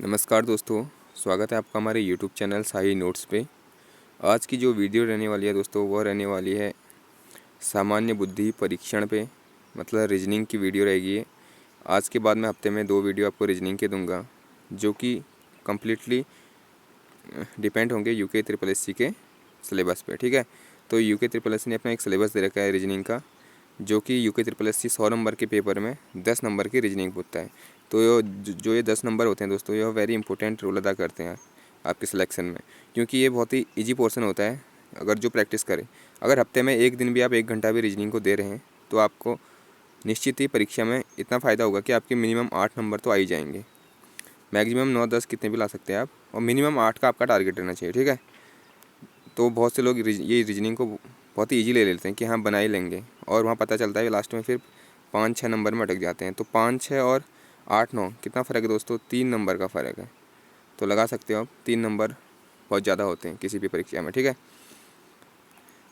नमस्कार दोस्तों, स्वागत है आपका हमारे यूट्यूब चैनल साही नोट्स पे। आज की जो वीडियो रहने वाली है दोस्तों, वो रहने वाली है सामान्य बुद्धि परीक्षण पे, मतलब रीजनिंग की वीडियो रहेगी ये। आज के बाद मैं हफ्ते में 2 वीडियो आपको रीजनिंग के दूंगा, जो कि कम्प्लीटली डिपेंड होंगे यूके ट्रिपल एससी के सिलेबस पे। ठीक है, तो यूके ट्रिपल एससी ने अपना एक सिलेबस दे रखा है रीजनिंग का, जो कि यूके ट्रिपल एससी 100 नंबर के पेपर में 10 नंबर की रीजनिंग पूछता है। तो जो ये 10 नंबर होते हैं दोस्तों, ये वेरी इंपॉर्टेंट रोल अदा करते हैं आपके सिलेक्शन में, क्योंकि ये बहुत ही ईजी पोर्शन होता है। अगर जो प्रैक्टिस करें, अगर हफ्ते में एक दिन भी आप 1 घंटा भी रीजनिंग को दे रहे हैं, तो आपको निश्चित ही परीक्षा में इतना फ़ायदा होगा कि आपके मिनिमम 8 नंबर तो आ ही जाएंगे। मैक्सिमम 9-10 कितने भी ला सकते हैं आप, और मिनिमम 8 का आपका टारगेट रहना चाहिए। ठीक है, तो बहुत से लोग ये रीजनिंग को बहुत ही ईजी ले लेते हैं कि हाँ बना ही लेंगे, और वहाँ पता चलता है लास्ट में फिर 5-6 नंबर में अटक जाते हैं। तो 5-6 और 8-9 कितना फ़र्क है दोस्तों? 3 नंबर का फ़र्क है। तो लगा सकते हो आप, 3 नंबर बहुत ज़्यादा होते हैं किसी भी परीक्षा में। ठीक है,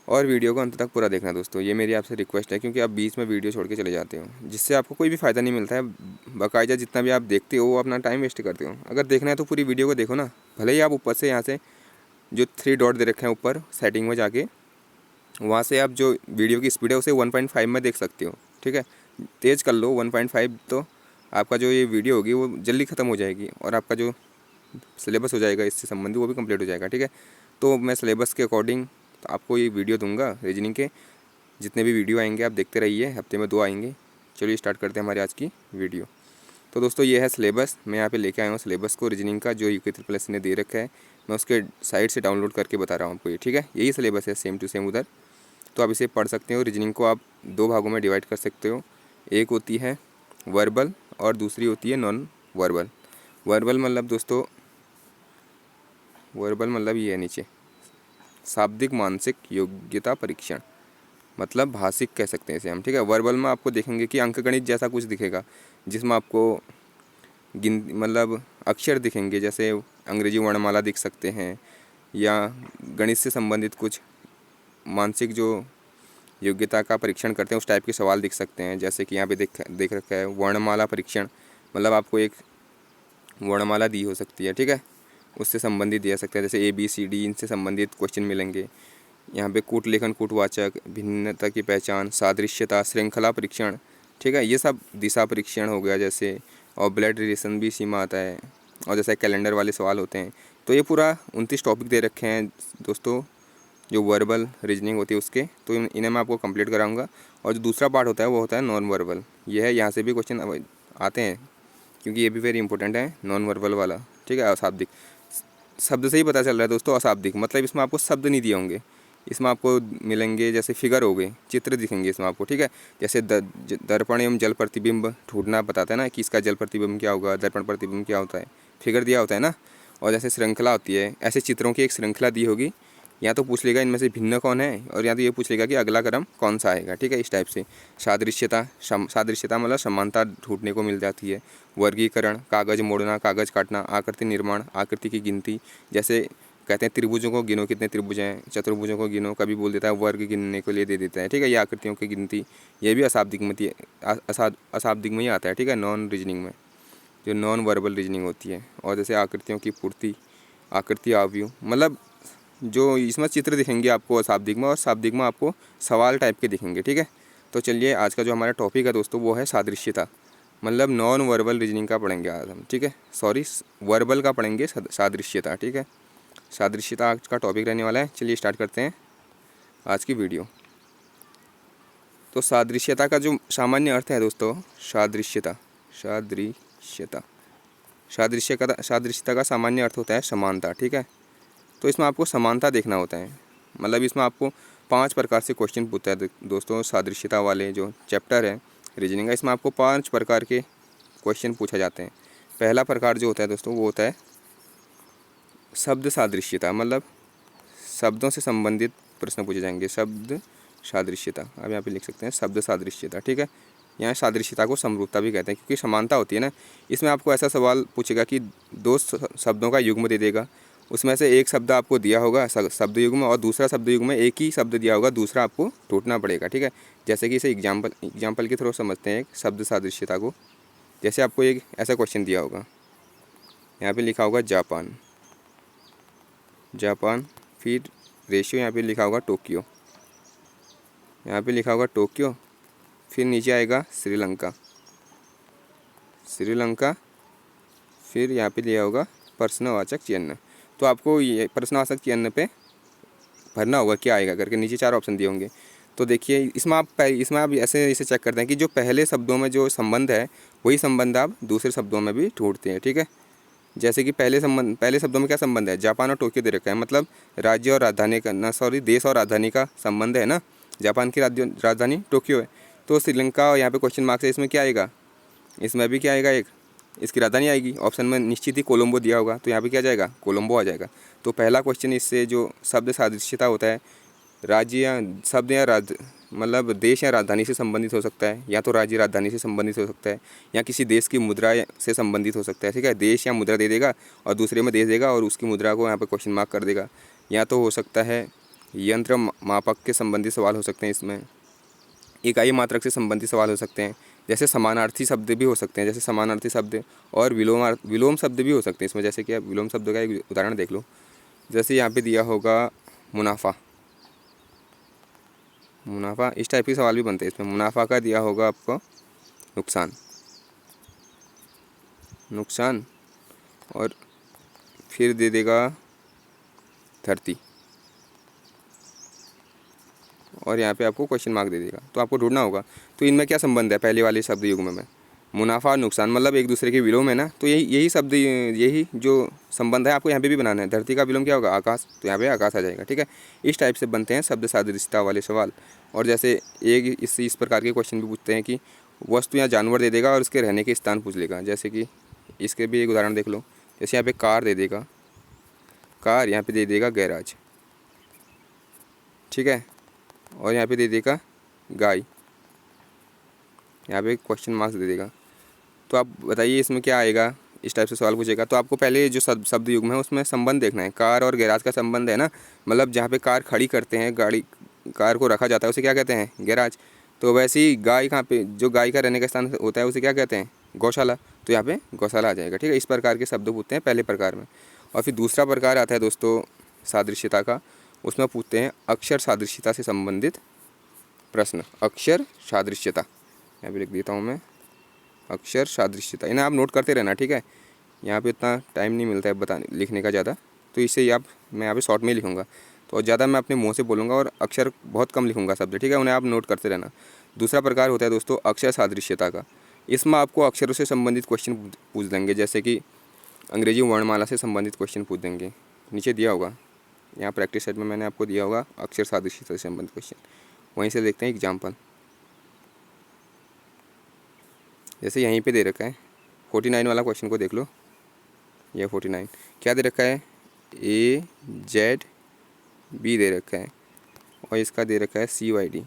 और वीडियो को अंत तक पूरा देखना दोस्तों, ये मेरी आपसे रिक्वेस्ट है, क्योंकि आप बीच में वीडियो छोड़ के चले जाते हो, जिससे आपको कोई भी फ़ायदा नहीं मिलता है। बाकायदा जितना भी आप देखते हो वो अपना टाइम वेस्ट करते हो। अगर देखना है तो पूरी वीडियो को देखो ना, भले ही आप ऊपर से यहाँ से जो 3 डॉट दे रखे हैं ऊपर सेटिंग में जाके, वहाँ से आप जो वीडियो की स्पीड है उसे 1.5 में देख सकते हो। ठीक है, तेज़ कर लो 1.5, तो आपका जो ये वीडियो होगी वो जल्दी ख़त्म हो जाएगी, और आपका जो सिलेबस हो जाएगा इससे संबंधित वो भी कंप्लीट हो जाएगा। ठीक है, तो मैं सिलेबस के अकॉर्डिंग तो आपको ये वीडियो दूंगा रीजनिंग के। जितने भी वीडियो आएंगे आप देखते रहिए, हफ्ते में 2 आएंगे। चलिए स्टार्ट करते हैं हमारी आज की वीडियो। तो दोस्तों ये है सिलेबस, मैं यहाँ पे लेके आया हूँ सिलेबस को रीजनिंग का, जो यूके ट्रिपल एससी ने दे रखा है। मैं उसके साइट से डाउनलोड करके बता रहा हूँ आपको ये। ठीक है, यही सिलेबस है सेम टू सेम उधर, तो आप इसे पढ़ सकते हो। रीजनिंग को आप 2 भागों में डिवाइड कर सकते हो। एक होती है वर्बल और दूसरी होती है नॉन वर्बल। वर्बल मतलब दोस्तों, वर्बल मतलब ये है नीचे, शाब्दिक मानसिक योग्यता परीक्षण, मतलब भाषिक कह सकते हैं इसे हम। ठीक है, वर्बल में आपको देखेंगे कि अंकगणित जैसा कुछ दिखेगा, जिसमें आपको मतलब अक्षर दिखेंगे, जैसे अंग्रेजी वर्णमाला दिख सकते हैं, या गणित से संबंधित कुछ मानसिक जो योग्यता का परीक्षण करते हैं उस टाइप के सवाल दिख सकते हैं। जैसे कि यहाँ पे देख रखा है वर्णमाला परीक्षण, मतलब आपको एक वर्णमाला दी हो सकती है। ठीक है, उससे संबंधित दिया सकता है, जैसे ABCD, इनसे संबंधित क्वेश्चन मिलेंगे। यहाँ पे कूट लेखन, कूटवाचक, भिन्नता की पहचान, सादृश्यता, श्रृंखला परीक्षण। ठीक है, ये सब दिशा परीक्षण हो गया जैसे, और ब्लड रिलेशन भी सीमा आता है, और जैसे कैलेंडर वाले सवाल होते हैं। तो ये पूरा 29 टॉपिक दे रखे हैं दोस्तों, जो वर्बल रीजनिंग होती है उसके। तो इन्हें मैं आपको कंप्लीट कराऊंगा। और जो दूसरा पार्ट होता है वो होता है नॉन वर्बल। ये है, यहाँ से भी क्वेश्चन आते हैं, क्योंकि ये भी वेरी इंपॉर्टेंट है नॉन वर्बल वाला। ठीक है, अशाब्दिक, शब्द से ही पता चल रहा है दोस्तों अशाब्दिक, मतलब इसमें आपको शब्द नहीं दिए होंगे, इसमें आपको मिलेंगे जैसे फिगर हो गए, चित्र दिखेंगे इसमें आपको। ठीक है, जैसे दर्पण एवं जल प्रतिबिंब ढूंढना बताता है ना कि इसका जल प्रतिबिंब क्या होगा, दर्पण प्रतिबिंब क्या होता है, फिगर दिया होता है ना। और जैसे श्रृंखला होती है, ऐसे चित्रों की एक श्रृंखला दी होगी, या तो पूछ लेगा इनमें से भिन्न कौन है, और या तो ये पूछ लेगा कि अगला क्रम कौन सा आएगा। ठीक है, इस टाइप से। सादृश्यता, सादृश्यता मतलब समानता ढूंढने को मिल जाती है। वर्गीकरण, कागज़ मोड़ना, कागज़ काटना, आकृति निर्माण, आकृति की गिनती, जैसे कहते हैं त्रिभुजों को गिनो, कितने त्रिभुज हैं, चतुर्भुजों को गिनो, कभी बोल देता है वर्ग गिनने के लिए दे देता है। ठीक है, ये आकृतियों की गिनती, ये भी अशाब्दिक में अशाब्दिक में ही आता है। ठीक है, नॉन रीजनिंग में, जो नॉन वर्बल रीजनिंग होती है। और जैसे आकृतियों की पूर्ति, आकृति आव्यूह, मतलब जो इसमें चित्र दिखेंगे आपको अशाब्दिक में, और शाब्दिक में आपको सवाल टाइप के दिखेंगे। ठीक है, तो चलिए आज का जो हमारा टॉपिक है दोस्तों वो है सादृश्यता, मतलब नॉन वर्बल रीजनिंग का पढ़ेंगे आज हम। ठीक है, सॉरी, वर्बल का पढ़ेंगे सादृश्यता। ठीक है, सादृश्यता आज का टॉपिक रहने वाला है। चलिए स्टार्ट करते हैं आज की वीडियो। तो सादृश्यता का जो सामान्य अर्थ है दोस्तों, सादृश्यता, सादृश्यता, सादृश्यता का सामान्य अर्थ होता है समानता। ठीक है, तो इसमें आपको समानता देखना होता है, मतलब इसमें आपको 5 प्रकार से क्वेश्चन पूछता है दोस्तों। सादृश्यता वाले जो चैप्टर है रीजनिंग का, इसमें आपको 5 प्रकार के क्वेश्चन पूछे जाते हैं। पहला प्रकार जो होता है दोस्तों वो होता है शब्द सादृश्यता, मतलब शब्दों से संबंधित प्रश्न पूछे जाएंगे। शब्द सादृश्यता, अब यहाँ पे लिख सकते हैं शब्द सादृश्यता। ठीक है, यहाँ सादृश्यता को समरूपता भी कहते हैं, क्योंकि समानता होती है ना। इसमें आपको ऐसा सवाल पूछेगा कि 2 शब्दों का युग्म दे देगा, उसमें से एक शब्द आपको दिया होगा शब्द युग्म, और दूसरा शब्द युग्म में एक ही शब्द दिया होगा, दूसरा आपको ढूंढना पड़ेगा। ठीक है, जैसे कि इसे एग्जाम्पल के थ्रू समझते हैं एक शब्द सादृश्यता को। जैसे आपको एक ऐसा क्वेश्चन दिया होगा, यहाँ पे लिखा होगा जापान, जापान। फिर रेशियो यहाँ पे लिखा होगा टोक्यो, यहाँ पे लिखा होगा टोक्यो। फिर नीचे आएगा श्रीलंका, श्रीलंका। फिर यहाँ पे दिया होगा प्रश्नवाचक चिन्ह। तो आपको ये प्रश्नवाचक चिन्ह पे भरना होगा क्या आएगा करके, नीचे 4 ऑप्शन दिए होंगे। तो देखिए इसमें आप ऐसे चेक करते हैं कि जो पहले शब्दों में जो संबंध है वही संबंध आप दूसरे शब्दों में भी ढूंढते हैं, ठीक है। जैसे कि पहले शब्दों में क्या संबंध है, जापान और टोक्यो दे रखा है, मतलब राज्य और राजधानी का ना, सॉरी, देश और राजधानी का संबंध है ना। जापान की राजधानी टोक्यो है। तो श्रीलंका और यहाँ पे क्वेश्चन मार्क्स है, इसमें क्या आएगा, इसमें भी क्या आएगा, एक इसकी राजधानी आएगी। ऑप्शन में निश्चित ही कोलंबो दिया होगा, तो यहाँ पे क्या जाएगा, कोलंबो आ जाएगा। तो पहला क्वेश्चन इससे जो शब्द सादृश्यता होता है, राज्य या शब्द या मतलब देश या राजधानी से संबंधित हो सकता है, या तो राज्य राजधानी से संबंधित हो सकता है, या किसी देश की मुद्रा से संबंधित हो सकता है, ठीक है। देश या मुद्रा दे देगा और दूसरे में देश देगा और उसकी मुद्रा को यहाँ पे क्वेश्चन मार्क कर देगा। या तो हो सकता है यंत्र मापक के संबंधित सवाल हो सकते हैं, इसमें इकाई मात्रक से संबंधित सवाल हो सकते हैं, जैसे समानार्थी शब्द भी हो सकते हैं, जैसे समानार्थी शब्द, और विलोम शब्द भी हो सकते हैं इसमें। जैसे कि आप विलोम शब्द का एक उदाहरण देख लो, जैसे यहाँ पे दिया होगा मुनाफा, मुनाफा, इस टाइप के सवाल भी बनते हैं इसमें। मुनाफा का दिया होगा आपको नुकसान, नुकसान, और फिर दे देगा धरती, और यहाँ पे आपको क्वेश्चन मार्क दे देगा। तो आपको ढूंढना होगा तो इनमें क्या संबंध है, पहले वाले शब्द युग्म में मुनाफा और नुकसान मतलब एक दूसरे के विलोम है ना। तो यही शब्द, यही जो संबंध है आपको यहाँ पे भी बनाना है। धरती का विलोम क्या होगा, आकाश, तो यहाँ पे आकाश आ जाएगा, ठीक है। इस टाइप से बनते हैं शब्द सादृश्यता वाले सवाल। और जैसे एक इस प्रकार के क्वेश्चन भी पूछते हैं कि वस्तु या जानवर दे देगा और उसके रहने के स्थान पूछ लेगा। जैसे कि इसके भी एक उदाहरण देख लो, जैसे यहाँ पे कार दे देगा, कार, यहाँ पे दे देगा गैराज, ठीक है, और यहाँ पे दे देगा गाय, यहाँ पे क्वेश्चन मार्क्स दे देगा। तो आप बताइए इसमें क्या आएगा, इस टाइप से सवाल पूछेगा। तो आपको पहले जो शब्द युग्म है उसमें संबंध देखना है। कार और गैराज का संबंध है ना, मतलब जहाँ पे कार खड़ी करते हैं, गाड़ी, कार को रखा जाता है, उसे क्या कहते हैं, गैराज। तो वैसे ही गाय कहाँ पे, जो गाय का रहने का स्थान होता है उसे क्या कहते हैं, गौशाला। तो यहाँ पे गौशाला आ जाएगा, ठीक है। इस प्रकार के शब्द पूछते हैं पहले प्रकार में। और फिर दूसरा प्रकार आता है दोस्तों सादृश्यता का, उसमें पूछते हैं अक्षर सादृश्यता से संबंधित प्रश्न। अक्षर सादृश्यता यहाँ पे लिख देता हूँ मैं, अक्षर सादृश्यता, इन्हें आप नोट करते रहना, ठीक है। यहाँ पे इतना टाइम नहीं मिलता है लिखने का ज़्यादा, तो इससे मैं यहाँ पे शॉर्ट में ही लिखूँगा। तो ज़्यादा मैं अपने मुँह से बोलूँगा और अक्षर बहुत कम लिखूँगा शब्द, ठीक है, उन्हें आप नोट करते रहना। दूसरा प्रकार होता है दोस्तों अक्षर सादृश्यता का। इसमें आपको अक्षरों से संबंधित क्वेश्चन पूछ देंगे, जैसे कि अंग्रेजी वर्णमाला से संबंधित क्वेश्चन पूछ देंगे। नीचे दिया होगा, यहाँ प्रैक्टिस सेट में मैंने आपको दिया होगा अक्षर सादृश्यता से संबंधित क्वेश्चन, वहीं से देखते हैं एग्जाम्पल। जैसे यहीं पे दे रखा है 49 वाला क्वेश्चन को देख लो, यह 49 क्या दे रखा है, AZB दे रखा है, और इसका दे रखा है CYD,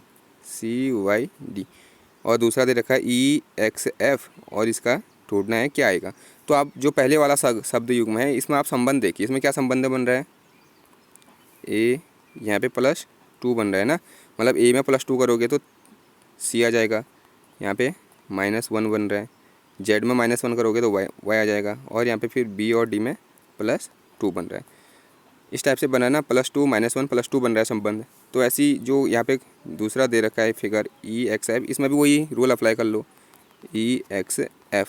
और दूसरा दे रखा है EXF, और इसका ढूंढना है क्या आएगा। तो आप जो पहले वाला शब्द युग्म है इसमें आप संबंध देखिए, इसमें क्या संबंध बन रहा है, A यहाँ पे +2 बन रहा है ना, मतलब A में +2 करोगे तो C आ जाएगा, यहाँ पे -1 बन रहा है, Z में -1 करोगे तो Y आ जाएगा, और यहाँ पे फिर B और D में +2 बन रहा है। इस टाइप से बना ना, +2 -1 +2 बन रहा है संबंध। तो ऐसी जो यहाँ पे दूसरा दे रखा है फिगर EXF, इसमें भी वही रूल अप्लाई कर लो, EXF।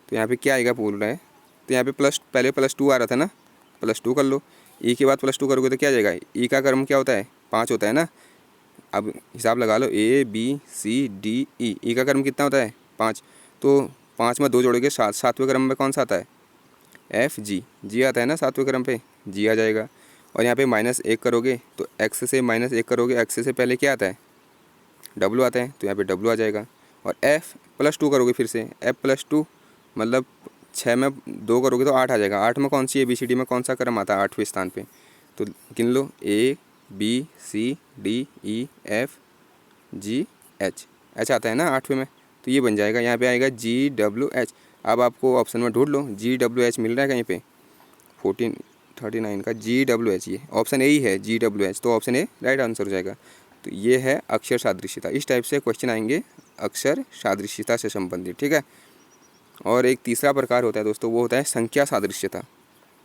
तो यहाँ पे क्या आएगा बोल रहा है, तो यहाँ पे पहले +2 आ रहा था ना, +2 कर लो, E के बाद +2 करोगे तो क्या आ जाएगा, E का क्रम क्या होता है, 5 होता है ना। अब हिसाब लगा लो, ABCDE, ई का क्रम कितना होता है, 5। तो 5 में 2 जोड़ोगे 7, 7वें क्रम में कौन सा आता है, FG आता है ना 7वें क्रम पे, G आ जाएगा। और यहाँ पे -1 करोगे तो X से -1 करोगे, X से पहले क्या आता है, W आता है, तो यहाँ पे W आ जाएगा। और F +2 करोगे फिर से, F +2 मतलब 6 में 2 करोगे तो 8 आ जाएगा। 8 में कौन सी ABCD में कौन सा क्रम आता है 8वें स्थान पे, तो गिन लो ABCDEFGH, H आता है ना 8वें में, तो ये बन जाएगा। यहाँ पे आएगा GWH। अब आपको ऑप्शन में ढूंढ लो, GWH मिल रहा है कहीं पे, 39 का GWH, ये ऑप्शन ए ही है GWH, तो ऑप्शन ए राइट आंसर हो जाएगा। तो ये है अक्षर सादृश्यता। इस टाइप से क्वेश्चन आएंगे अक्षर सादृश्यता से संबंधित, ठीक है। और एक तीसरा प्रकार होता है दोस्तों, वो होता है संख्या सादृश्यता।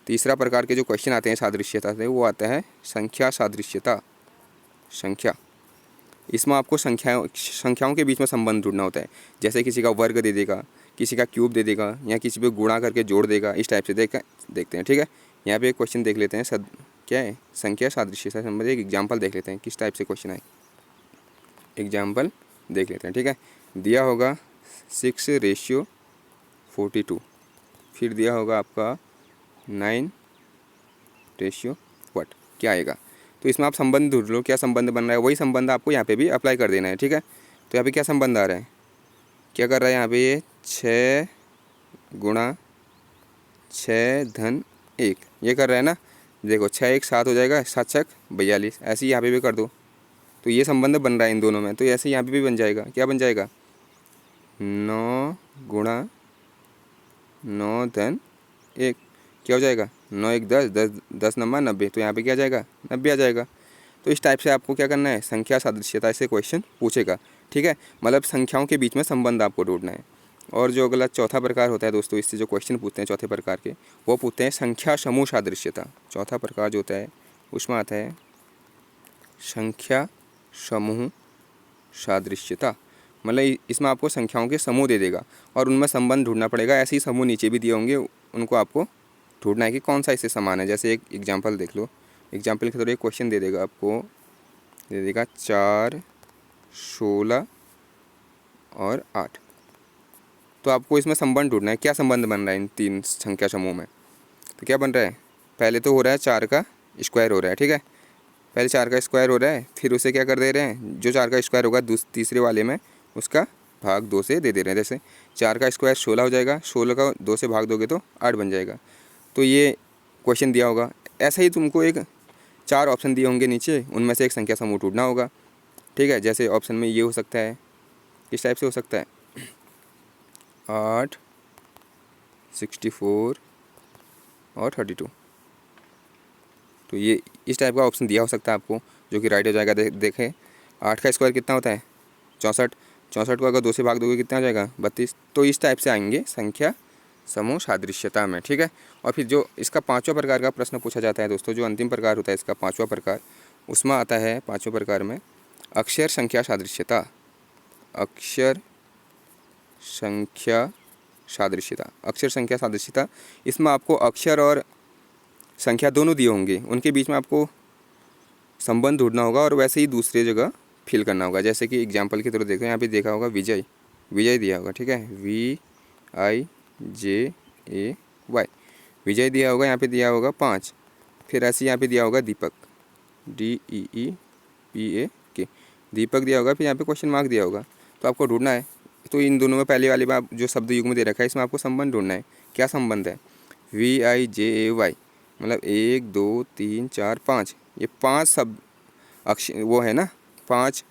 तीसरा प्रकार के जो क्वेश्चन आते हैं सादृश्यता से, वो आता है संख्या सादृश्यता। संख्या, इसमें आपको संख्याओं के बीच में संबंध ढूंढना होता है। जैसे किसी का वर्ग दे देगा, किसी का क्यूब दे देगा, या किसी पे गुणा करके जोड़ देगा, इस टाइप से देखते हैं। ठीक है, यहाँ पे एक क्वेश्चन देख लेते हैं। क्या है, संख्या सादृश्यता से संबंधित एक एग्जाम्पल देख लेते हैं, किस टाइप से क्वेश्चन आए, एग्जाम्पल देख लेते हैं। ठीक है, दिया होगा 6:42, फिर दिया होगा आपका 9:what, क्या आएगा। तो इसमें आप संबंध ढूंढ लो, क्या संबंध बन रहा है, वही संबंध आपको यहाँ पे भी अप्लाई कर देना है। ठीक है, तो यहाँ पे क्या संबंध आ रहा है, क्या कर रहा है यहाँ पे, ये 6 × 6 + 1 ये कर रहा है ना। देखो 6 × 1 = 7 हो जाएगा, 7 × 6 = 42, ऐसे ही यहाँ पे भी कर दो। तो ये संबंध बन रहा है इन दोनों में, तो ऐसे यहाँ पे भी बन जाएगा। क्या बन जाएगा, 9 × 9 + 1 क्या हो जाएगा, 9 × 1 = 10, 10 9 = 90, तो यहाँ पे क्या आ जाएगा, 90 आ जाएगा। तो इस टाइप से आपको क्या करना है, संख्या सादृश्यता से क्वेश्चन पूछेगा। ठीक है, मतलब संख्याओं के बीच में संबंध आपको ढूंढना है। और जो अगला चौथा प्रकार होता है दोस्तों, इससे जो क्वेश्चन पूछते हैं चौथे प्रकार के, वो पूछते हैं संख्या समूह सादृश्यता। चौथा प्रकार जो होता है उसमें आता है संख्या समूह सादृश्यता। मतलब इसमें आपको संख्याओं के समूह दे देगा और उनमें संबंध ढूंढना पड़ेगा। ऐसे ही समूह नीचे भी दिए होंगे, उनको आपको ढूंढना है कि कौन सा इससे समान है। जैसे एक एग्जांपल देख लो, एग्जांपल के थोड़े क्वेश्चन दे देगा आपको, दे देगा 4, 16 और 8। तो आपको इसमें संबंध ढूंढना है, क्या संबंध बन रहा है इन तीन संख्या समूह में। तो क्या बन रहा है, पहले तो हो रहा है 4 का स्क्वायर हो रहा है। ठीक है, पहले 4 का स्क्वायर हो रहा है, फिर उसे क्या कर दे रहे हैं, जो 4 का स्क्वायर होगा तीसरे वाले में उसका भाग 2 से दे दे रहे हैं। जैसे 4 का स्क्वायर 16 हो जाएगा, 16 का 2 से भाग दोगे तो 8 बन जाएगा। तो ये क्वेश्चन दिया होगा। ऐसा ही तुमको एक 4 ऑप्शन दिए होंगे नीचे, उनमें से एक संख्या समूह ढूंढना होगा। ठीक है, जैसे ऑप्शन में ये हो सकता है, इस टाइप से हो सकता है 8, 64 और 32। तो ये इस टाइप का ऑप्शन दिया हो सकता है आपको, जो कि राइट हो जाएगा। देखें 8 का स्क्वायर कितना होता है, 64, 64 को अगर 2 से भाग दोगे कितना हो जाएगा, 32। तो इस टाइप से आएंगे संख्या समूह सादृश्यता में। ठीक है, और फिर जो इसका पांचवा प्रकार का प्रश्न पूछा जाता है दोस्तों, जो अंतिम प्रकार होता है इसका पांचवा प्रकार, उसमें आता है पांचवें प्रकार में अक्षर संख्या सादृश्यता। अक्षर संख्या सादृश्यता, अक्षर संख्या सादृश्यता, इसमें आपको अक्षर और संख्या दोनों दिए होंगे, उनके बीच में आपको संबंध ढूंढना होगा और वैसे ही दूसरी जगह फिल करना होगा। जैसे कि एग्जांपल की तरह देखो, यहाँ पे देखा होगा विजय, विजय दिया होगा। ठीक है, VIJAY, विजय दिया होगा, यहाँ पे दिया होगा 5। फिर ऐसे यहाँ पे दिया होगा दीपक, DEEPAK, दीपक दिया होगा, फिर यहाँ पे क्वेश्चन मार्क दिया होगा। तो आपको ढूंढना है। तो इन दोनों में पहले वाले में आप जो शब्द युग्म दे रखा है, इसमें आपको संबंध ढूंढना है। क्या संबंध है, VIJAY, मतलब 1 2 3 4 5, ये 5 शब्द अक्षर वो है ना, 5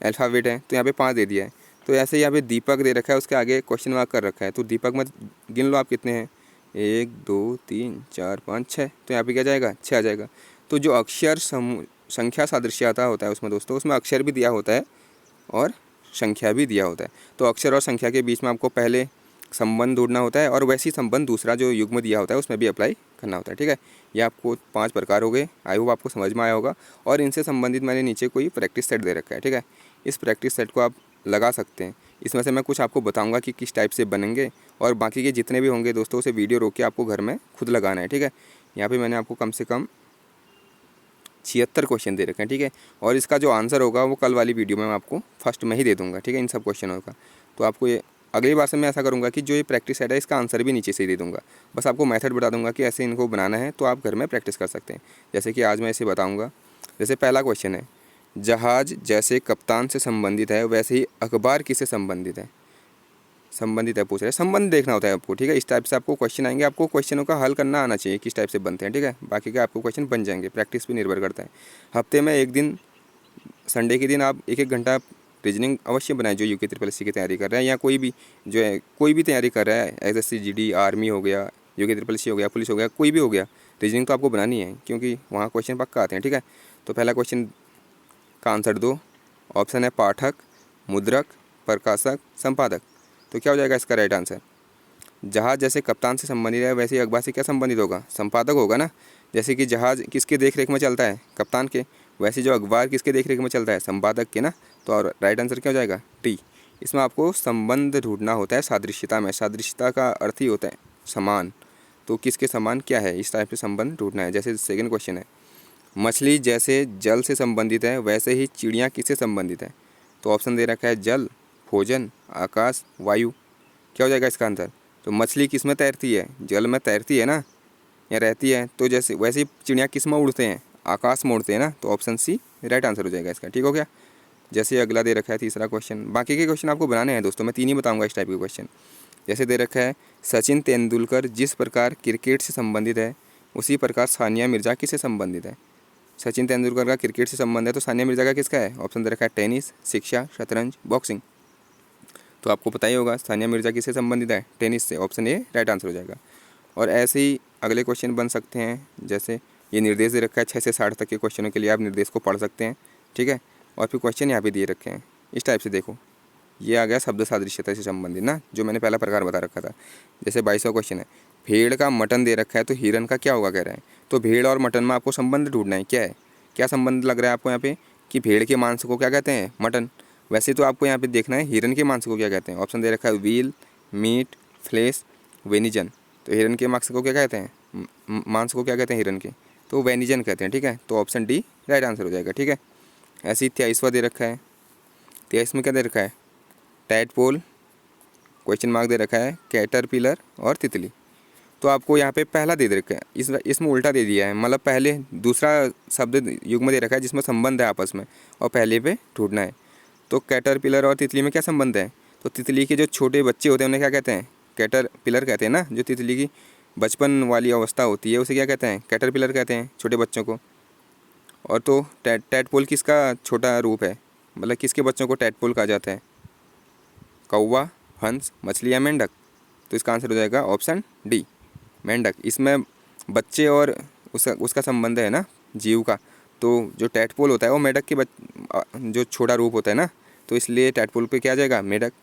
अल्फ़ाबेट है, तो यहाँ पे 5 दे दिया है। तो ऐसे यहाँ पे दीपक दे रखा है, उसके आगे क्वेश्चन मार्क कर रखा है। तो दीपक में गिन लो आप कितने हैं, 1 2 3 4 5 6, तो यहाँ पे क्या जाएगा, 6 आ जाएगा। तो जो अक्षर समूह संख्या सादृश्यता होता है उसमें दोस्तों, उसमें अक्षर भी दिया होता है और संख्या भी दिया होता है। तो अक्षर और संख्या के बीच में आपको पहले संबंध ढूंढना होता है और वैसी संबंध दूसरा जो युग्म दिया होता है उसमें भी अप्लाई करना होता है। ठीक है, ये आपको 5 प्रकार हो गए। आई होप आपको समझ में आया होगा। और इनसे संबंधित मैंने नीचे कोई प्रैक्टिस सेट दे रखा है। ठीक है, इस प्रैक्टिस सेट को आप लगा सकते हैं। इसमें से मैं कुछ आपको बताऊंगा कि किस टाइप से बनेंगे, और बाकी के जितने भी होंगे दोस्तों उसे वीडियो रोक के आपको घर में खुद लगाना है। ठीक है, यहाँ पर मैंने आपको कम से कम 76 क्वेश्चन दे रखे हैं। ठीक है, और इसका जो आंसर होगा वो कल वाली वीडियो में मैं आपको फर्स्ट में ही दे दूँगा। ठीक है, इन सब क्वेश्चनों का। तो आपको ये अगली बार से मैं ऐसा करूँगा कि जो ये प्रैक्टिस सेट है इसका आंसर भी नीचे से ही दे दूँगा। बस आपको मेथड बता दूँगा कि ऐसे इनको बनाना है, तो आप घर में प्रैक्टिस कर सकते हैं। जैसे कि आज मैं इसे बताऊँगा। जैसे पहला क्वेश्चन है, जहाज जैसे कप्तान से संबंधित है वैसे ही अखबार किससे संबंधित है, संबंधित है पूछ रहे हैं। संबंध देखना होता है आपको। ठीक है, इस टाइप से आपको क्वेश्चन आएंगे, आपको क्वेश्चनों का हल करना आना चाहिए किस टाइप से बनते हैं। ठीक है, बाकी का आपको क्वेश्चन बन जाएंगे, प्रैक्टिस पे निर्भर करता है। हफ्ते में एक दिन, संडे के दिन आप 1-1 घंटा रीजनिंग अवश्य बनाएं। जो यूके SSC की तैयारी कर रहे हैं या कोई भी जो है कोई भी तैयारी कर रहा है, SSC GD आर्मी हो गया, यूके SSC हो गया, पुलिस हो गया, कोई भी हो गया, रीजनिंग तो आपको बनानी है क्योंकि वहाँ क्वेश्चन पक्का आते हैं। ठीक है, तो पहला क्वेश्चन का आंसर दो। ऑप्शन है पाठक, मुद्रक, प्रकाशक, संपादक। तो क्या हो जाएगा इसका राइट आंसर, जहाज़ जैसे कप्तान से संबंधित है, वैसे ही अखबार से क्या संबंधित होगा? संपादक होगा ना। जैसे कि जहाज़ किसके देख रेख में चलता है? कप्तान के। वैसे जो अखबार किसके देख रेख में चलता है? संपादक के ना। तो और राइट आंसर क्या हो जाएगा? टी। इसमें आपको संबंध ढूंढना होता है सादृश्यता में। सादृश्यता का अर्थ ही होता है समान। तो किसके समान क्या है, इस टाइप से संबंध ढूंढना है। जैसे सेकंड क्वेश्चन है, मछली जैसे जल से संबंधित है, वैसे ही चिड़िया किससे संबंधित है? तो ऑप्शन दे रखा है जल, भोजन, आकाश, वायु। क्या हो जाएगा इसका आंसर? तो मछली किस में तैरती है? जल में तैरती है ना, या रहती है। तो जैसे वैसे ही चिड़िया किस में उड़ते हैं? आकाश में उड़ते हैं ना। तो ऑप्शन सी राइट आंसर हो जाएगा इसका। ठीक हो गया। जैसे अगला दे रखा है तीसरा क्वेश्चन। बाकी के क्वेश्चन आपको बनाने हैं दोस्तों, मैं 3 ही बताऊंगा इस टाइप के क्वेश्चन। जैसे दे रखा है, सचिन तेंदुलकर जिस प्रकार क्रिकेट से संबंधित है, उसी प्रकार सानिया मिर्ज़ा किससे संबंधित है? सचिन तेंदुलकर का क्रिकेट से संबंध है, तो सानिया मिर्ज़ा का किसका है? ऑप्शन दे रखा है टेनिस, शिक्षा, शतरंज, बॉक्सिंग। तो आपको पता ही होगा सानिया मिर्ज़ा किससे संबंधित है? टेनिस से। ऑप्शन ए राइट आंसर हो जाएगा। और ऐसे ही अगले क्वेश्चन बन सकते हैं। जैसे ये निर्देश दे रखा है, 6 से 60 तक के क्वेश्चनों के लिए आप निर्देश को पढ़ सकते हैं। ठीक है। और फिर क्वेश्चन यहाँ पे दिए रखे हैं इस टाइप से। देखो, ये आ गया शब्द सादृश्यता से संबंधित ना, जो मैंने पहला प्रकार बता रखा था। जैसे 22वां क्वेश्चन है, भेड़ का मटन दे रखा है, तो हिरन का क्या होगा कह रहे हैं। तो भेड़ और मटन में आपको संबंध ढूंढना है। क्या है, क्या संबंध लग रहा है आपको यहाँ पे? कि भेड़ के मांस को क्या कहते हैं? मटन। वैसे तो आपको यहाँ पे देखना है हिरन के मांस को क्या कहते हैं। ऑप्शन दे रखा है व्हील, मीट, फ्लेश, वेनिजन। तो हिरन के मांस को क्या कहते हैं? मांस को क्या कहते हैं हिरन के? तो वेनिजन कहते हैं। ठीक है। तो ऑप्शन डी राइट आंसर हो जाएगा। ठीक है। ऐसे ही 23वां दे रखा है। 23 में क्या दे रखा है? टैडपोल, क्वेश्चन मार्क दे रखा है, कैटरपिलर और तितली। तो आपको यहाँ पे पहला दे रखा है, इसमें उल्टा दे दिया है। मतलब पहले दूसरा शब्द युग्म दे रखा है जिसमें संबंध है आपस में, और पहले पे ढूंढना है। तो कैटरपिलर और तितली में क्या संबंध है? तो तितली के जो छोटे बच्चे होते हैं उन्हें क्या कहते हैं? कैटरपिलर कहते हैं ना। जो तितली की बचपन वाली अवस्था होती है उसे क्या कहते हैं? कैटरपिलर कहते हैं, छोटे बच्चों को। और तो टैडपोल किसका छोटा रूप है? मतलब किसके बच्चों को टैडपोल कहा जाता है? कौवा, हंस, मछली या मेंढक। तो इसका आंसर हो जाएगा ऑप्शन डी, मेंढक। इसमें बच्चे और उसका संबंध है ना, जीव का। तो जो टैडपोल होता है वो मेंढक के जो छोटा रूप होता है ना, तो इसलिए टैडपोल पे क्या आ जाएगा? मेंढक।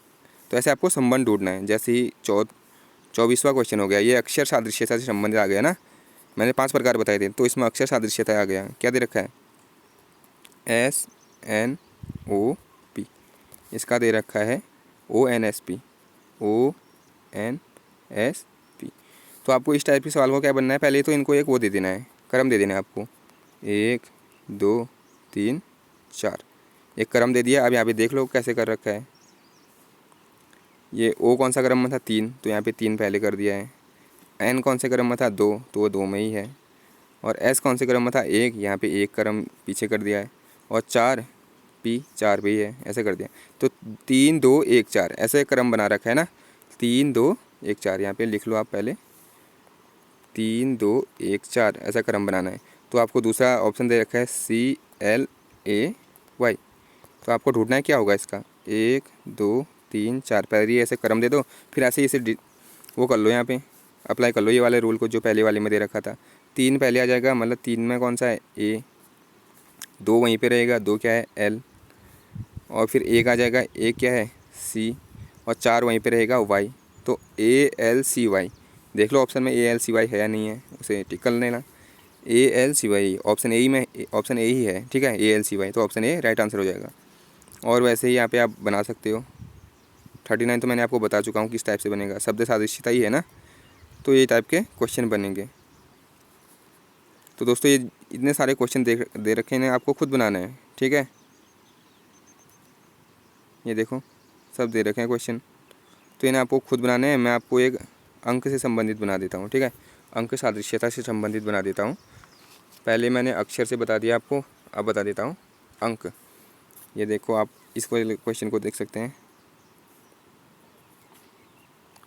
तो ऐसे आपको संबंध ढूंढना है। जैसे ही 24वां क्वेश्चन हो गया, ये अक्षर सादृश्यता से संबंधित आ गया ना। मैंने 5 प्रकार बताए थे, तो इसमें अक्षर सादृश्यता आ गया। क्या दे रखा है? SNOP। इसका दे रखा है ONSP। ONSP। तो आपको इस टाइप के सवाल को क्या बनना है? पहले तो इनको एक वो दे देना है, क्रम दे देना है आपको। 1 2 3 4, एक क्रम दे दिया। अब यहाँ पे देख लो कैसे कर रखा है। ये O कौन सा क्रम में था? 3, तो यहाँ पे 3 पहले कर दिया है। N कौन से क्रम में था? 2, तो वो 2 में ही है। और S कौन से क्रम में था? 1, यहाँ पे 1 क्रम पीछे कर दिया है। और 4 P 4 पे ही है, ऐसे कर दिया। तो 3 2 1 4 ऐसे क्रम बना रखा है ना। 3 2 1 4 यहाँ पे लिख लो आप पहले। 3 2 1 4 ऐसा क्रम बनाना है। तो आपको दूसरा ऑप्शन दे रखा है CLAY। तो आपको ढूंढना है क्या होगा इसका? 1 2 3 4 पहले ऐसे क्रम दे दो, फिर ऐसे ही इसे वो कर लो, यहाँ पे अप्लाई कर लो ये वाले रूल को जो पहले वाले में दे रखा था। 3 पहले आ जाएगा, मतलब 3 में कौन सा है? A। 2 वहीं पे रहेगा, 2 क्या है? L। और फिर 1 आ जाएगा, 1 क्या है? C। और 4 वहीं पे रहेगा, Y। तो ALCY। देख लो ऑप्शन में ALCY है या नहीं है, उसे टिक कर लेना। ALCY ऑप्शन ए ही में, ऑप्शन ए ही है। ठीक है, ALCY। तो ऑप्शन ए राइट आंसर हो जाएगा। और वैसे ही यहाँ पे आप बना सकते हो। 39 तो मैंने आपको बता चुका हूँ किस टाइप से बनेगा, शब्द सादृश्यता ही है ना। तो ये टाइप के क्वेश्चन बनेंगे। तो दोस्तों ये इतने सारे क्वेश्चन दे रखे हैं, आपको खुद बनाना है। ठीक है, ये देखो सब दे रखे हैं क्वेश्चन, तो इन्हें आपको खुद बनाने हैं। मैं आपको एक अंक से संबंधित बना देता हूँ। ठीक है, अंक सादृश्यता से संबंधित बना देता हूँ। पहले मैंने अक्षर से बता दिया आपको, अब बता देता हूँ अंक। ये देखो आप इस क्वेश्चन को देख सकते हैं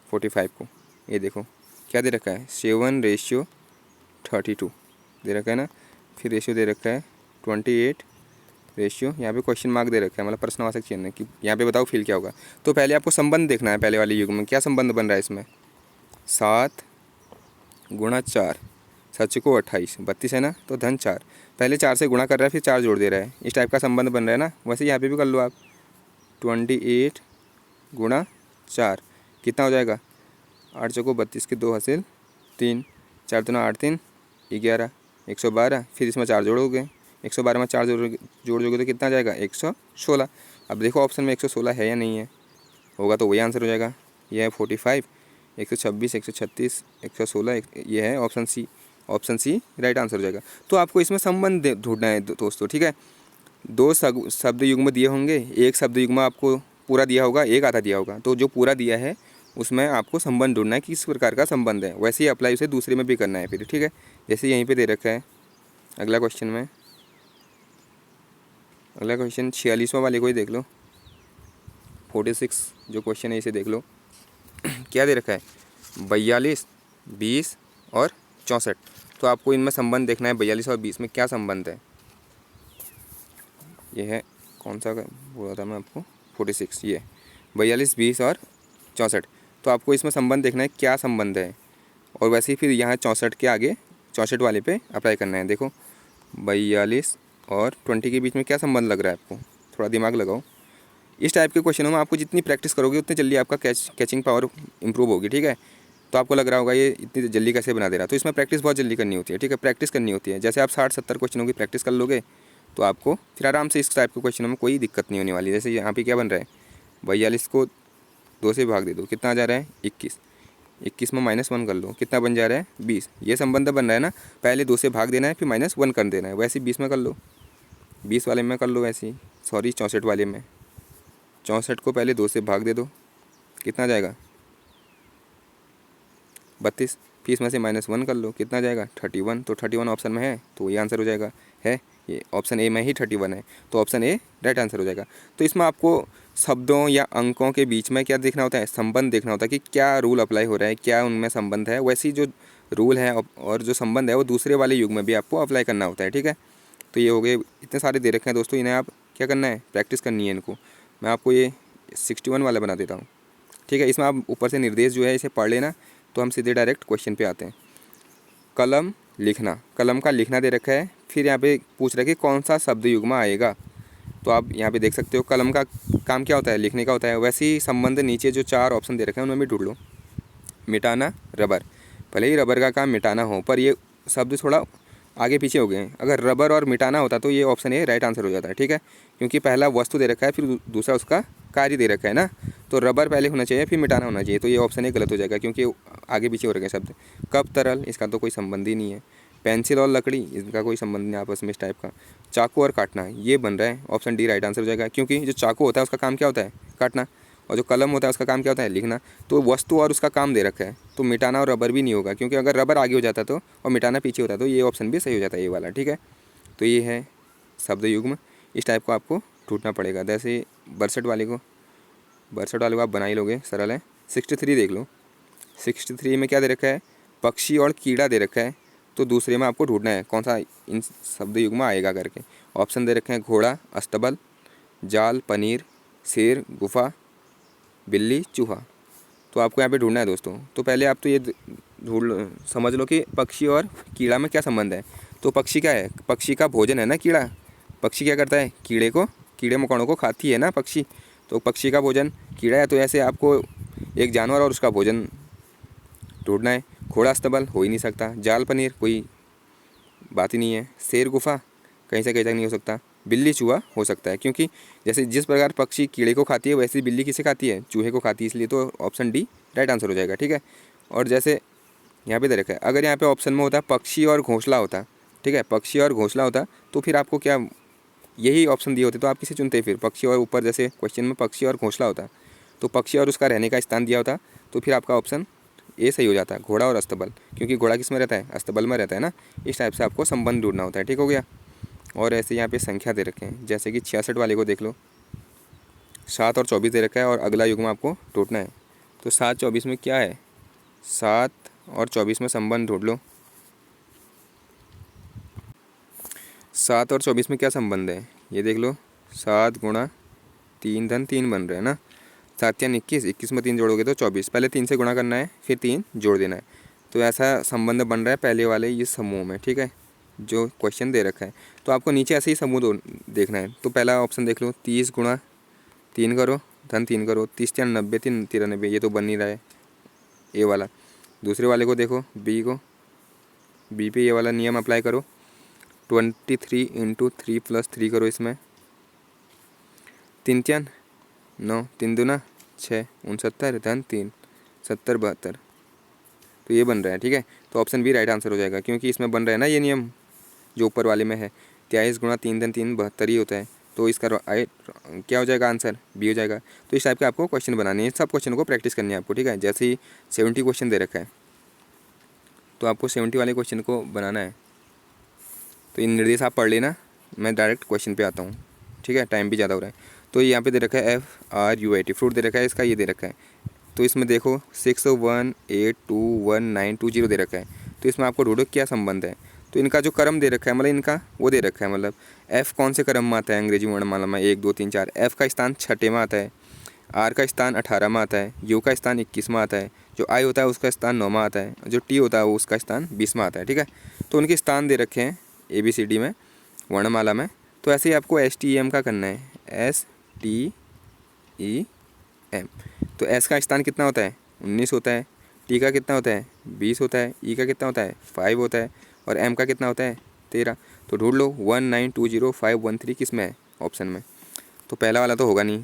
45 को। ये देखो क्या दे रखा है? 7:32 दे रखा है ना। फिर रेशियो दे रखा है 28 रेशियो, यहाँ पे क्वेश्चन मार्क दे रखा है, मतलब प्रश्नवाचक चिन्ह कि यहाँ पे बताओ फिल क्या होगा। तो पहले आपको संबंध देखना है। पहले वाले युग में क्या संबंध बन रहा है इसमें? 7 गुणा 4, 7 को 28, 32 है ना। तो धन 4, पहले 4 से गुणा कर रहा है, फिर 4 जोड़ दे रहा है। इस टाइप का संबंध बन रहा है ना। वैसे यहाँ पे भी कर लो आप। 28 गुणा 4 कितना हो जाएगा? 8 चौको 32 के 2 हासिल 3, 4 दूना 8 3 11, 112। फिर इसमें 4 जोड़ोगे, 112 में 4 जोड़ोगे तो कितना जाएगा 116। अब देखो ऑप्शन में 116 है या नहीं है, होगा तो वही आंसर हो जाएगा। यह है 45, 126, 136, 116, ये है option C. Option C right answer हो जाएगा। तो आपको इसमें संबंध ढूंढना है दोस्तों, ठीक है। 2 शब्द युग्म दिए होंगे, एक शब्द युग्म आपको पूरा दिया होगा, एक आधा दिया होगा। तो जो पूरा दिया है उसमें आपको संबंध ढूंढना है कि किस प्रकार का संबंध है, वैसे ही अप्लाई उसे दूसरे में भी करना है फिर, ठीक है। जैसे यहीं पे दे रखा है अगला क्वेश्चन में, अगला क्वेश्चन 46वां वाले को ही देख लो, 46 जो क्वेश्चन है इसे देख लो। क्या दे रखा है 42, 20 और 64। तो आपको इनमें संबंध देखना है, 42 और 20 में क्या संबंध है। ये है कौन सा बोला था मैं आपको, 46, ये 42, 20 और 64। तो आपको इसमें संबंध देखना है क्या संबंध है, और वैसे ही फिर यहाँ 64 के आगे 64 वाले पे अप्लाई करना है। देखो 42 और 20 के बीच में क्या संबंध लग रहा है आपको, थोड़ा दिमाग लगाओ। इस टाइप के क्वेश्चनों में आपको जितनी प्रैक्टिस करोगे उतनी जल्दी आपका कैचिंग पावर इंप्रूव होगी, ठीक है। तो आपको लग रहा होगा ये इतनी जल्दी कैसे बना दे रहा, तो इसमें प्रैक्टिस बहुत जल्दी करनी होती है, ठीक है। प्रैक्टिस करनी होती है, जैसे आप 60-70 क्वेश्चनों की प्रैक्टिस कर लोगे तो आपको फिर आराम से इस टाइप के क्वेश्चनों में कोई दिक्कत नहीं होने वाली। जैसे यहाँ पे क्या बन रहा है, 42 को 2 से भाग दे दो, कितना आ जा रहा है 21, 21 में -1 कर लो, कितना बन जा रहा है 20। ये संबंध बन रहा है ना, पहले 2 से भाग देना है फिर -1 कर देना है, वैसे 20 में कर लो, 20 वाले में कर लो वैसे ही, सॉरी 64 वाले में। 64 को पहले 2 से भाग दे दो, कितना जाएगा 32, फिर इसमें से -1 कर लो, कितना जाएगा 31। तो 31 ऑप्शन में है तो वही आंसर हो जाएगा, है ये ऑप्शन ए में ही 31 है, तो ऑप्शन ए राइट आंसर हो जाएगा। तो इसमें आपको शब्दों या अंकों के बीच में क्या देखना होता है, संबंध देखना होता है कि क्या रूल अप्लाई हो रहा है, क्या उनमें संबंध है। वैसे ही जो रूल है और जो संबंध है वो दूसरे वाले युग में भी आपको अप्लाई करना होता है, ठीक है। तो ये हो गए, इतने सारे दे रखे हैं दोस्तों, इन्हें आप क्या करना है, प्रैक्टिस करनी है इनको। मैं आपको ये 61 वाला बना देता हूँ, ठीक है। इसमें आप ऊपर से निर्देश जो है इसे पढ़ लेना, तो हम सीधे डायरेक्ट क्वेश्चन पे आते हैं। कलम लिखना, कलम का लिखना दे रखा है, फिर यहाँ पे पूछ रहा है कि कौन सा शब्द युग्म आएगा। तो आप यहाँ पे देख सकते हो कलम का काम क्या होता है, लिखने का होता है। वैसे ही संबंध नीचे जो 4 ऑप्शन दे रखे हैं उनमें भी ढूंढ लो। मिटाना, रबर, भले ही रबर का काम मिटाना हो, पर ये शब्द थोड़ा आगे पीछे हो गए हैं। अगर रबर और मिटाना होता तो ये ऑप्शन ए राइट आंसर हो जाता है, ठीक है। क्योंकि पहला वस्तु दे रखा है, फिर दूसरा उसका कार्य दे रखा है ना, तो रबर पहले होना चाहिए फिर मिटाना होना चाहिए, तो ये ऑप्शन ए गलत हो जाएगा क्योंकि आगे पीछे हो रखे हैं शब्द। कप तरल, इसका तो कोई संबंध ही नहीं है। पेंसिल और लकड़ी, इसका कोई संबंध नहीं आपस में इस टाइप का। चाकू और काटना, ये बन रहा है, ऑप्शन डी राइट आंसर हो जाएगा, क्योंकि जो चाकू होता है उसका काम क्या होता है, काटना, और जो कलम होता है उसका काम क्या होता है, लिखना। तो वस्तु और उसका काम दे रखा है, तो मिटाना और रबर भी नहीं होगा, क्योंकि अगर रबर आगे हो जाता तो और मिटाना पीछे होता तो ये ऑप्शन भी सही हो जाता है, ये वाला, ठीक है। तो ये है शब्द युग्म, इस टाइप को आपको ढूंढना पड़ेगा। जैसे 62 वाले को आप बना ही लोगे, सरल है। 63 देख लो, 63 में क्या दे रखा है, पक्षी और कीड़ा दे रखा है, तो दूसरे में आपको ढूंढना है कौन सा इन शब्द युग्म आएगा करके। ऑप्शन दे रखे हैं घोड़ा, अस्तबल, जाल, पनीर, शेर, गुफा, बिल्ली, चूहा। तो आपको यहाँ पे ढूंढना है दोस्तों। तो पहले आप तो ये समझ लो कि पक्षी और कीड़ा में क्या संबंध है। तो पक्षी क्या है, पक्षी का भोजन है ना कीड़ा। पक्षी क्या करता है, कीड़े मकोड़ों को खाती है ना पक्षी, तो पक्षी का भोजन कीड़ा है। तो ऐसे आपको एक जानवर और उसका भोजन ढूंढना है। घोड़ा अस्तबल हो ही नहीं सकता, जाल पनीर कोई बात ही नहीं है, शेर गुफा कहीं से कहीं तक नहीं हो सकता, बिल्ली चूहा हो सकता है, क्योंकि जैसे जिस प्रकार पक्षी कीड़े को खाती है वैसे बिल्ली किसे खाती है, चूहे को खाती है, इसलिए तो ऑप्शन डी राइट आंसर हो जाएगा, ठीक है। और जैसे यहाँ पे दे रखा है, अगर यहाँ पे ऑप्शन में होता पक्षी और घोंसला होता, ठीक है, पक्षी और घोंसला होता, तो फिर आपको क्या यही ऑप्शन दिए होते तो आप किसे चुनते फिर, पक्षी और ऊपर जैसे क्वेश्चन में पक्षी और घोंसला होता तो पक्षी और उसका रहने का स्थान दिया होता, तो फिर आपका ऑप्शन ए सही हो जाता है, घोड़ा और अस्तबल, क्योंकि घोड़ा किस में रहता है, अस्तबल में रहता है ना। इस टाइप से आपको संबंध ढूंढना होता है, ठीक हो गया। और ऐसे यहाँ पे संख्या दे रखे हैं, जैसे कि 66 वाले को देख लो, 7 और 24 दे रखा है और अगला युग्म आपको ढूंढना है। तो 7 24 में क्या है, 7 और 24 में संबंध ढूंढ लो। 7 और 24 में क्या संबंध है ये देख लो, 7 गुणा 3 धन 3 बन रहे हैं ना, 7 या 21, 21 में 3 जोड़ोगे तो 24, पहले 3 से गुणा करना है फिर 3 जोड़ देना है। तो ऐसा संबंध बन रहा है पहले वाले ये समूह में, ठीक है, जो क्वेश्चन दे रखा है। तो आपको नीचे ऐसे ही समूह देखना है। तो पहला ऑप्शन देख लो, 30 गुणा 3 करो धन 3 करो, 30 या 90 3 93, ये तो बन नहीं रहा है, ए वाला। दूसरे वाले को देखो बी को, बी पे ये वाला नियम अप्लाई करो, 23 इंटू 3 + 3 करो इसमें, 3 3 9, 3 दूना 6, 69 धन 3, 70 72, तो ये बन रहा है। ठीक है, तो ऑप्शन बी राइट आंसर हो जाएगा, क्योंकि इसमें बन रहा है ना ये नियम जो ऊपर वाले में है, 23 × 3 धन 3 72 ही होता है। तो इसका क्या हो जाएगा आंसर, बी हो जाएगा। तो इस टाइप के आपको क्वेश्चन बनाने हैं, सब क्वेश्चन को प्रैक्टिस करनी है आपको। ठीक है, जैसे ही 70 क्वेश्चन दे रखा है तो आपको 70 वाले क्वेश्चन को बनाना है। तो इन निर्देश आप पढ़ लेना, मैं डायरेक्ट क्वेश्चन पे आता हूँ। ठीक है, टाइम भी ज़्यादा हो रहा है। तो यहाँ पे दे रखा है FRUIT, फ्रूट दे रखा है इसका, ये दे रखा है। तो इसमें देखो 61821920 दे रखा है। तो इसमें आपको ढूंढो क्या संबंध है। तो इनका जो क्रम दे रखा है, मतलब इनका वो दे रखा है, मतलब F कौन से क्रम में आता है अंग्रेजी वर्णमाला में, 1 2 3 4। F का स्थान 6 में आता है, R का स्थान 18 में आता है, U का स्थान 21 में आता है, जो I होता है उसका स्थान 9 में आता है, जो T होता है वो उसका स्थान 20 में आता है। ठीक है, तो उनके स्थान दे रखे हैं ABCD में वर्णमाला में। तो ऐसे ही आपको STEM का करना है, STEM। तो S का स्थान कितना होता है, 19 होता है, T का कितना होता है, 20 होता है, E का कितना होता है, 5 होता है, और M का कितना होता है, 13। तो ढूंढ लो 1920513 किस में है, ऑप्शन में। तो पहला वाला तो होगा नहीं,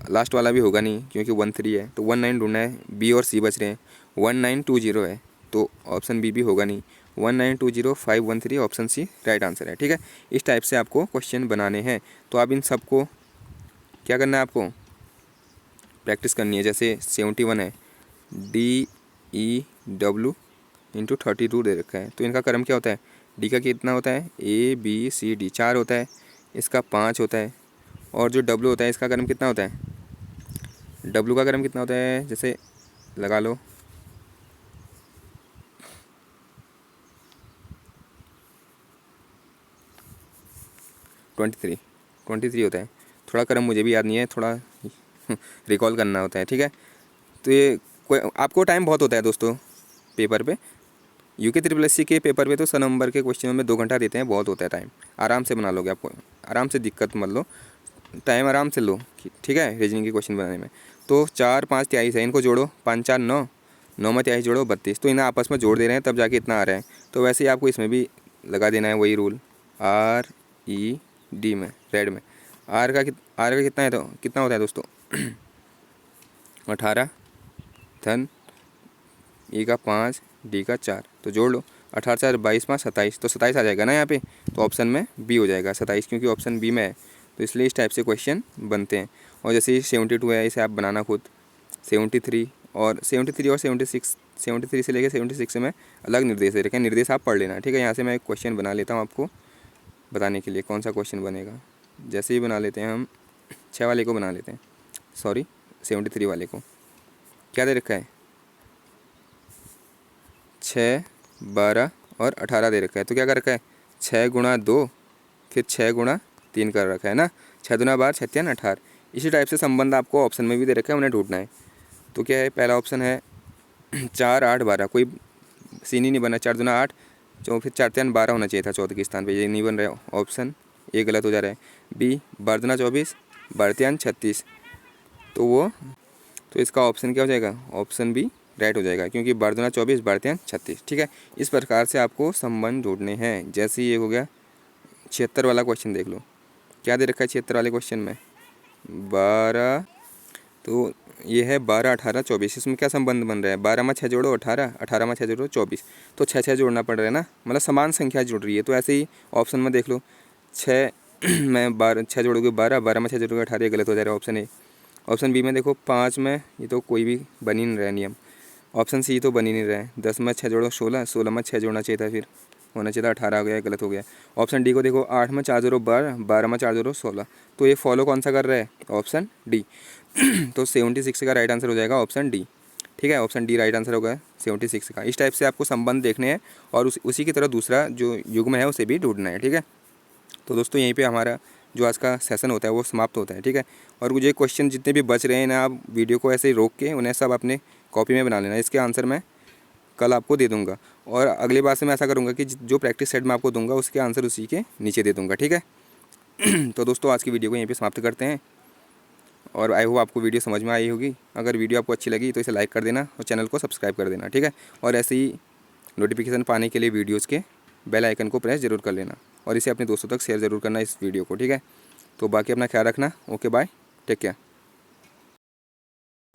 लास्ट वाला भी होगा नहीं, क्योंकि 13 है। तो 19 ढूंढना है, B और C बच रहे हैं, 1920 है, तो ऑप्शन बी भी होगा नहीं, 1920513 ऑप्शन सी राइट आंसर है। ठीक है, इस टाइप से आपको क्वेश्चन बनाने हैं। तो आप इन सबको क्या करना है, आपको प्रैक्टिस करनी है। जैसे 71 है, DEW इंटू 32 दे रखा है। तो इनका क्रम क्या होता है, डी का कितना होता है, ABCD 4 होता है, इसका 5 होता है, और जो W होता है इसका क्रम कितना होता है, W का क्रम कितना होता है, जैसे लगा लो 23 होता है। थोड़ा क्रम मुझे भी याद नहीं है, थोड़ा रिकॉल करना होता है। ठीक है, तो ये आपको टाइम बहुत होता है दोस्तों पेपर पे, UK SSC के पेपर पे तो 100 नंबर के क्वेश्चनों में 2 घंटा देते हैं, बहुत होता है टाइम। आराम से बना लोगे, आपको आराम से दिक्कत मत लो, टाइम आराम से लो। ठीक है, रीजनिंग के क्वेश्चन बनाने में। तो 4 5 23 है, इनको जोड़ो, 5 4 9, 9 में 23 जोड़ो 32। तो इन्हें आपस में जोड़ दे रहे हैं तब जाके इतना आ रहा है। तो वैसे ही आपको इसमें भी लगा देना है वही रूल, RED में, रेड में। आर का कितना है, तो कितना होता है दोस्तों 18 धन E का 5 D का 4। तो जोड़ लो, 18 4 22 5 27, तो 27 आ जाएगा ना यहाँ पे। तो ऑप्शन में बी हो जाएगा 27, क्योंकि ऑप्शन बी में है। तो इसलिए इस टाइप से क्वेश्चन बनते हैं। और जैसे 72 है, इसे आप बनाना खुद। 73 और 76, 73 से लेकर 76 में अलग निर्देश दे रखे हैं, निर्देश आप पढ़ लेना। ठीक है, यहाँ से मैं एक क्वेश्चन बना लेता हूँ आपको बताने के लिए, कौन सा क्वेश्चन बनेगा। जैसे ही बना लेते हैं हम, 6 वाले को बना लेते हैं, सॉरी 73 वाले को। क्या दे रखा है, 6 12 और 18 दे रखा है। तो क्या कर रखा है, 6 × 2 फिर 6 × 3 कर रखा है ना, 6 दूना 12 6 3 18। इसी टाइप से संबंध आपको ऑप्शन में भी दे रखा है, उन्हें ढूंढना है। तो क्या है, पहला ऑप्शन है 4 8 12, कोई सीन ही नहीं बना, 4 दूना 8, फिर 4 3 12 होना चाहिए था चौथे के स्थान पे, ये नहीं बन रहा है, ऑप्शन ए गलत हो जा रहा है। बी 12 दूना 24, 12 36, तो इसका ऑप्शन क्या हो जाएगा, ऑप्शन बी राइट हो जाएगा, क्योंकि 12 दूना 24, 12 36। ठीक है, इस प्रकार से आपको संबंध ढूंढने हैं। जैसे ये हो गया 76 वाला क्वेश्चन, देख लो क्या दे रखा है 76 वाले क्वेश्चन में, 12, तो ये है 12 18 24। इसमें क्या संबंध बन रहा है, 12 में 6 जोड़ो 18, 18 में 6 जोड़ो 24, तो 6 6 जोड़ना पड़ रहा है ना, मतलब समान संख्या जुड़ रही है। तो ऐसे ही ऑप्शन में देख लो, 6 में 6 जोड़ोगे 12, 12 में 6 जोड़ोगे 18, गलत हो जा रहा है ऑप्शन ए। ऑप्शन बी में देखो 5 में, ये तो कोई भी बन ही नहीं रहा है नियम। ऑप्शन सी तो बन ही नहीं रहा है, 10 में 6 जोड़ो 16, 16 में 6 जोड़ना चाहिए था, फिर होना चाहिए था 18, आ गया, गलत हो गया। ऑप्शन डी को देखो, 8 में 4 जोड़ो 12, 12 में 4 जोड़ो 16, तो ये फॉलो कौन सा कर रहा है, ऑप्शन डी। तो 76 का राइट आंसर हो जाएगा ऑप्शन डी। ठीक है, ऑप्शन डी राइट आंसर होगा 76 का। इस टाइप से आपको संबंध देखने हैं, और उसी की तरह दूसरा जो युग्म है उसे भी ढूंढना है। ठीक है, तो दोस्तों यहीं पे हमारा जो आज का सेशन होता है वो समाप्त होता है। ठीक है, और मुझे क्वेश्चन जितने भी बच रहे हैं ना, आप वीडियो को ऐसे ही रोक के उन्हें सब अपने कॉपी में बना लेना। इसके आंसर मैं कल आपको दे दूंगा, और अगली बार से मैं ऐसा करूंगा कि जो प्रैक्टिस सेट मैं आपको दूंगा उसके आंसर उसी के नीचे दे दूंगा। ठीक है, तो दोस्तों आज की वीडियो को यहीं पे समाप्त करते हैं, और आई होप आपको वीडियो समझ में आई होगी। अगर वीडियो आपको अच्छी लगी तो इसे लाइक कर देना और चैनल को सब्सक्राइब कर देना, ठीक है। और ऐसे ही नोटिफिकेशन पाने के लिए वीडियोज़ के बेल आइकन को प्रेस ज़रूर कर लेना और इसे अपने दोस्तों तक शेयर ज़रूर करना इस वीडियो को, ठीक है। तो बाकी अपना ख्याल रखना। Okay bye, take care.